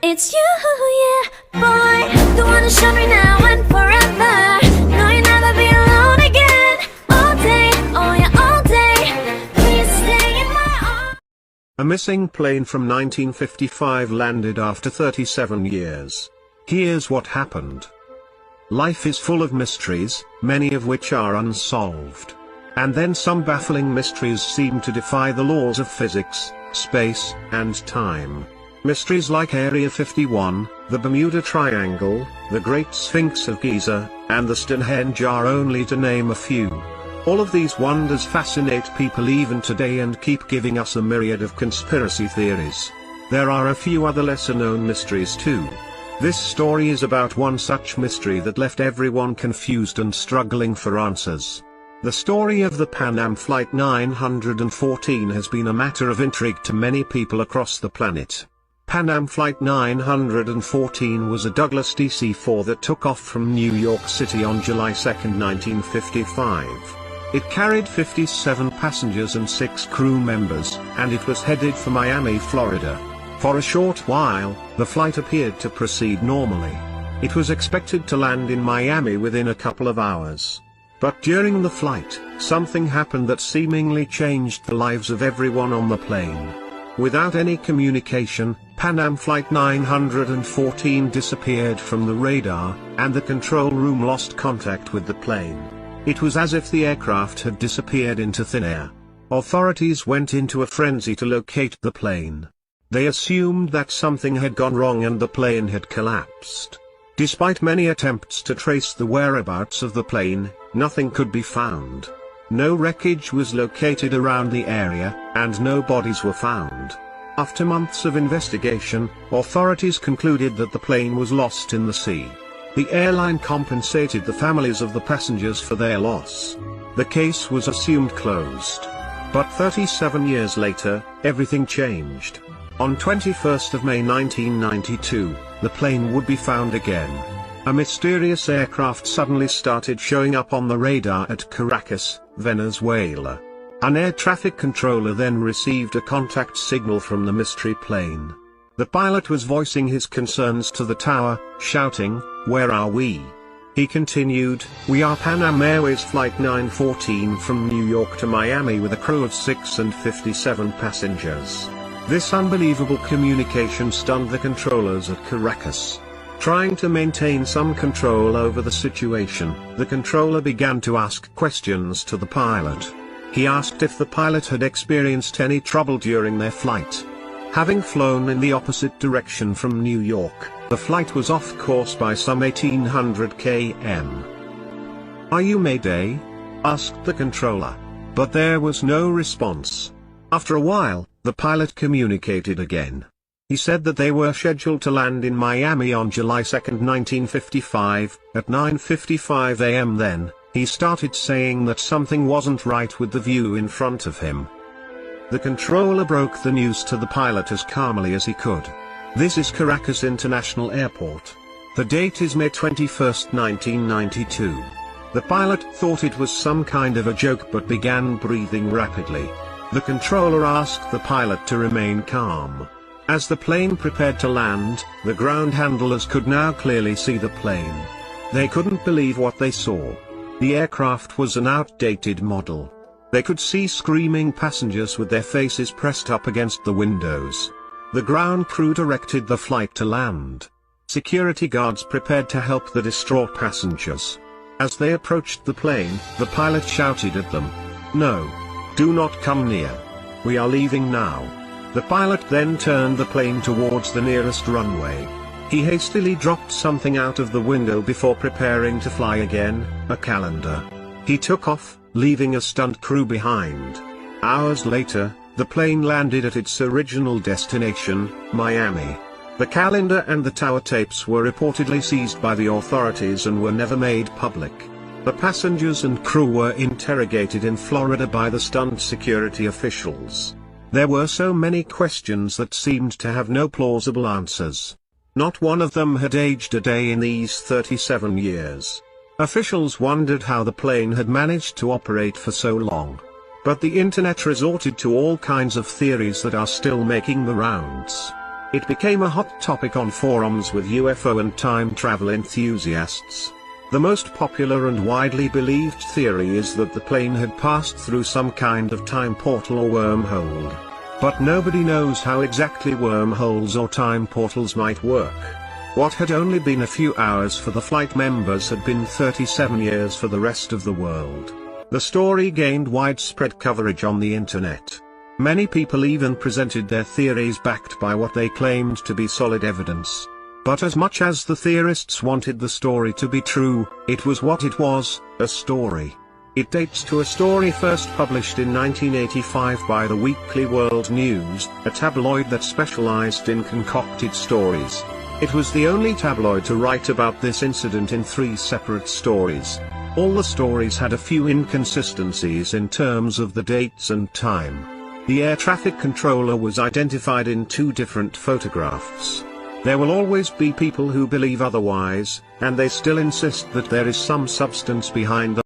It's you, yeah, boy. The one to show me now and forever. No, you'll never be alone again. All day, oh yeah, all day. Please stay in my arms. A missing plane from 1955 landed after 37 years. Here's what happened. Life is full of mysteries, many of which are unsolved. And then some baffling mysteries seem to defy the laws of physics, space, and time. Mysteries like Area 51, the Bermuda Triangle, the Great Sphinx of Giza, and the Stonehenge are only to name a few. All of these wonders fascinate people even today and keep giving us a myriad of conspiracy theories. There are a few other lesser-known mysteries too. This story is about one such mystery that left everyone confused and struggling for answers. The story of the Pan Am Flight 914 has been a matter of intrigue to many people across the planet. Pan Am Flight 914 was a Douglas DC-4 that took off from New York City on July 2, 1955. It carried 57 passengers and 6 crew members, and it was headed for Miami, Florida. For a short while, the flight appeared to proceed normally. It was expected to land in Miami within a couple of hours. But during the flight, something happened that seemingly changed the lives of everyone on the plane. Without any communication, Pan Am Flight 914 disappeared from the radar, and the control room lost contact with the plane. It was as if the aircraft had disappeared into thin air. Authorities went into a frenzy to locate the plane. They assumed that something had gone wrong and the plane had collapsed. Despite many attempts to trace the whereabouts of the plane, nothing could be found. No wreckage was located around the area, and no bodies were found. After months of investigation, authorities concluded that the plane was lost in the sea. The airline compensated the families of the passengers for their loss. The case was assumed closed. But 37 years later, everything changed. On 21st of May 1992, the plane would be found again. A mysterious aircraft suddenly started showing up on the radar at Caracas, Venezuela. An air traffic controller then received a contact signal from the mystery plane. The pilot was voicing his concerns to the tower, shouting, "Where are we?" He continued, "We are Pan Am Airways Flight 914 from New York to Miami with a crew of 6 and 57 passengers." This unbelievable communication stunned the controllers at Caracas. Trying to maintain some control over the situation, the controller began to ask questions to the pilot. He asked if the pilot had experienced any trouble during their flight. Having flown in the opposite direction from New York, the flight was off course by some 1800 km. "Are you Mayday?" asked the controller. But there was no response. After a while, the pilot communicated again. He said that they were scheduled to land in Miami on July 2, 1955, at 9:55 a.m. Then, he started saying that something wasn't right with the view in front of him. The controller broke the news to the pilot as calmly as he could. "This is Caracas International Airport. The date is May 21, 1992. The pilot thought it was some kind of a joke but began breathing rapidly. The controller asked the pilot to remain calm. As the plane prepared to land, the ground handlers could now clearly see the plane. They couldn't believe what they saw. The aircraft was an outdated model. They could see screaming passengers with their faces pressed up against the windows. The ground crew directed the flight to land. Security guards prepared to help the distraught passengers. As they approached the plane, the pilot shouted at them, "No. Do not come near. We are leaving now." The pilot then turned the plane towards the nearest runway. He hastily dropped something out of the window before preparing to fly again, a calendar. He took off, leaving a stunt crew behind. Hours later, the plane landed at its original destination, Miami. The calendar and the tower tapes were reportedly seized by the authorities and were never made public. The passengers and crew were interrogated in Florida by the stunt security officials. There were so many questions that seemed to have no plausible answers. Not one of them had aged a day in these 37 years. Officials wondered how the plane had managed to operate for so long. But the internet resorted to all kinds of theories that are still making the rounds. It became a hot topic on forums with UFO and time travel enthusiasts. The most popular and widely believed theory is that the plane had passed through some kind of time portal or wormhole. But nobody knows how exactly wormholes or time portals might work. What had only been a few hours for the flight members had been 37 years for the rest of the world. The story gained widespread coverage on the internet. Many people even presented their theories backed by what they claimed to be solid evidence. But as much as the theorists wanted the story to be true, it was what it was, a story. It dates to a story first published in 1985 by the Weekly World News, a tabloid that specialized in concocted stories. It was the only tabloid to write about this incident in 3 separate stories. All the stories had a few inconsistencies in terms of the dates and time. The air traffic controller was identified in 2 different photographs. There will always be people who believe otherwise, and they still insist that there is some substance behind the